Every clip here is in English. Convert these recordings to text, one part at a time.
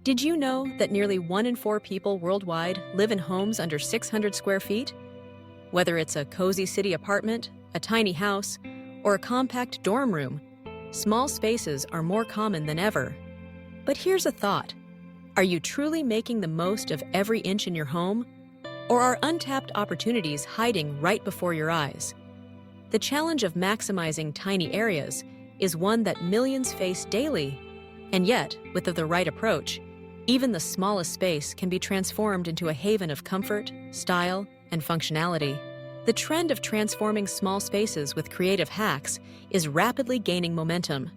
Did you know that nearly 1 in 4 people worldwide live in homes under 600 square feet? Whether it's a cozy city apartment, a tiny house, or a compact dorm room, small spaces are more common than ever. But here's a thought. Are you truly making the most of every inch in your home? Or are untapped opportunities hiding right before your eyes? The challenge of maximizing tiny areas is one that millions face daily. And yet, with the right approach, even the smallest space can be transformed into a haven of comfort, style, and functionality. The trend of transforming small spaces with creative hacks is rapidly gaining momentum.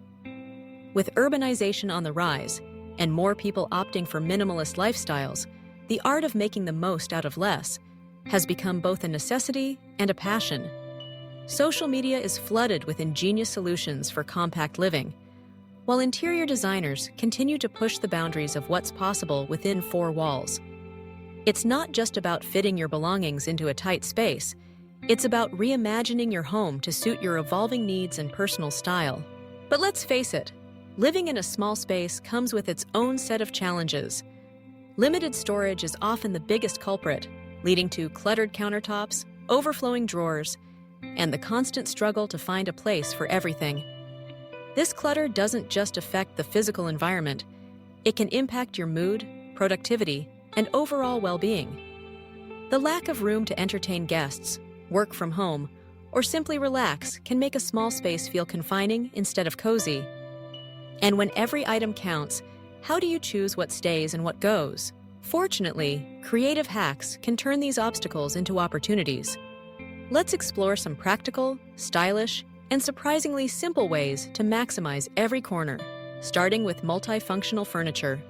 With urbanization on the rise and more people opting for minimalist lifestyles, the art of making the most out of less has become both a necessity and a passion. Social media is flooded with ingenious solutions for compact living, while interior designers continue to push the boundaries of what's possible within 4 walls. It's not just about fitting your belongings into a tight space, it's about reimagining your home to suit your evolving needs and personal style. But let's face it, living in a small space comes with its own set of challenges. Limited storage is often the biggest culprit, leading to cluttered countertops, overflowing drawers, and the constant struggle to find a place for everything. This clutter doesn't just affect the physical environment, it can impact your mood, productivity, and overall well-being. The lack of room to entertain guests, work from home, or simply relax can make a small space feel confining instead of cozy. And when every item counts, how do you choose what stays and what goes? Fortunately, creative hacks can turn these obstacles into opportunities. Let's explore some practical, stylish, and surprisingly simple ways to maximize every corner, starting with multifunctional furniture.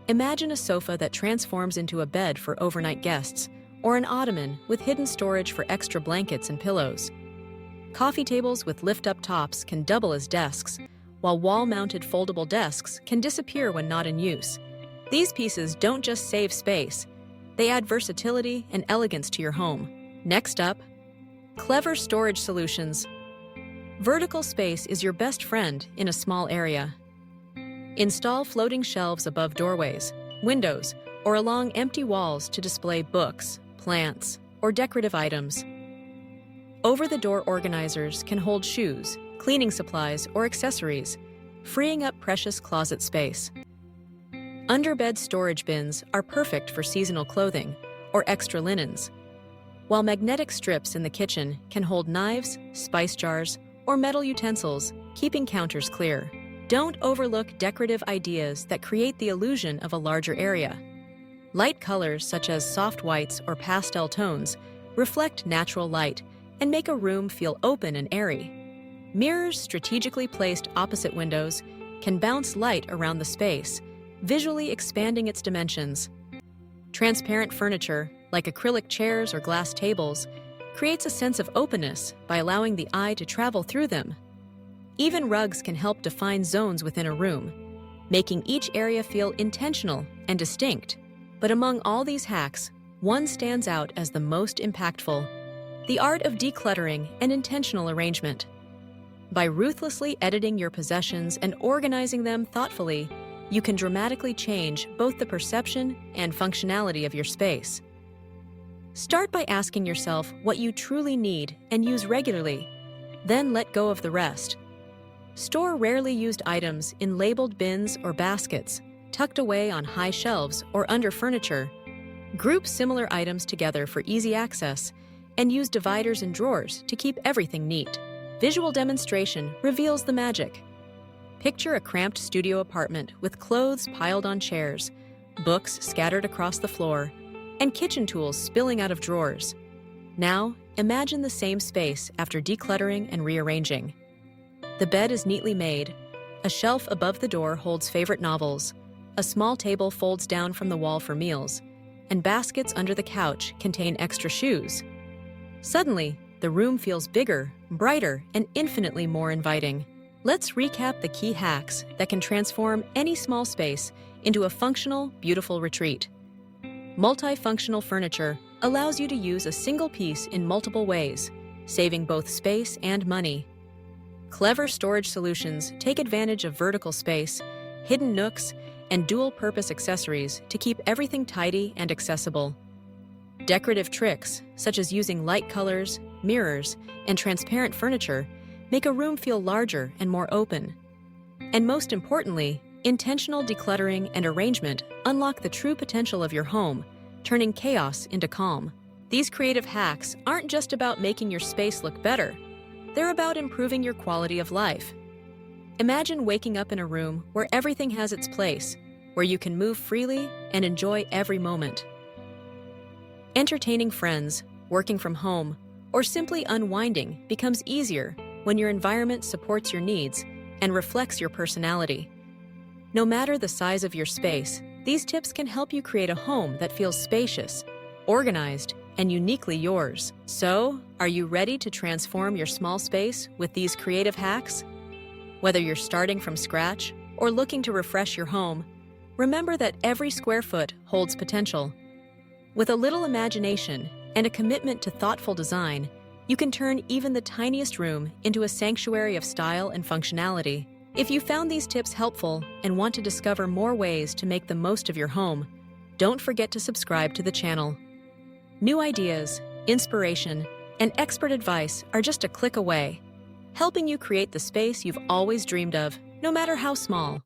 Imagine a sofa that transforms into a bed for overnight guests, or an ottoman with hidden storage for extra blankets and pillows. Coffee tables with lift-up tops can double as desks, while wall-mounted foldable desks can disappear when not in use. These pieces don't just save space, they add versatility and elegance to your home. Next up, clever storage solutions. Vertical space is your best friend in a small area. Install floating shelves above doorways, windows, or along empty walls to display books, plants, or decorative items. Over-the-door organizers can hold shoes, cleaning supplies, or accessories, freeing up precious closet space. Underbed storage bins are perfect for seasonal clothing or extra linens, while magnetic strips in the kitchen can hold knives, spice jars, or metal utensils, keeping counters clear. Don't overlook decorative ideas that create the illusion of a larger area. Light colors such as soft whites or pastel tones reflect natural light and make a room feel open and airy. Mirrors strategically placed opposite windows can bounce light around the space, visually expanding its dimensions. Transparent furniture, like acrylic chairs or glass tables, creates a sense of openness by allowing the eye to travel through them. Even rugs can help define zones within a room, making each area feel intentional and distinct. But among all these hacks, one stands out as the most impactful: the art of decluttering and intentional arrangement. By ruthlessly editing your possessions and organizing them thoughtfully, you can dramatically change both the perception and functionality of your space. Start by asking yourself what you truly need and use regularly, then let go of the rest. Store rarely used items in labeled bins or baskets, tucked away on high shelves or under furniture. Group similar items together for easy access, and use dividers and drawers to keep everything neat. Visual demonstration reveals the magic. Picture a cramped studio apartment with clothes piled on chairs, books scattered across the floor, and kitchen tools spilling out of drawers. Now, imagine the same space after decluttering and rearranging. The bed is neatly made. A shelf above the door holds favorite novels. A small table folds down from the wall for meals, and baskets under the couch contain extra shoes. Suddenly, the room feels bigger, brighter, and infinitely more inviting. Let's recap the key hacks that can transform any small space into a functional, beautiful retreat. Multifunctional furniture allows you to use a single piece in multiple ways, saving both space and money. Clever storage solutions take advantage of vertical space, hidden nooks, and dual-purpose accessories to keep everything tidy and accessible. Decorative tricks, such as using light colors, mirrors, and transparent furniture, make a room feel larger and more open. And most importantly, intentional decluttering and arrangement unlock the true potential of your home, turning chaos into calm. These creative hacks aren't just about making your space look better. They're about improving your quality of life. Imagine waking up in a room where everything has its place, where you can move freely and enjoy every moment. Entertaining friends, working from home, or simply unwinding becomes easier when your environment supports your needs and reflects your personality. No matter the size of your space, these tips can help you create a home that feels spacious, organized, and uniquely yours. So, are you ready to transform your small space with these creative hacks? Whether you're starting from scratch or looking to refresh your home, remember that every square foot holds potential. With a little imagination and a commitment to thoughtful design, you can turn even the tiniest room into a sanctuary of style and functionality. If you found these tips helpful and want to discover more ways to make the most of your home, don't forget to subscribe to the channel. New ideas, inspiration, and expert advice are just a click away, helping you create the space you've always dreamed of, no matter how small.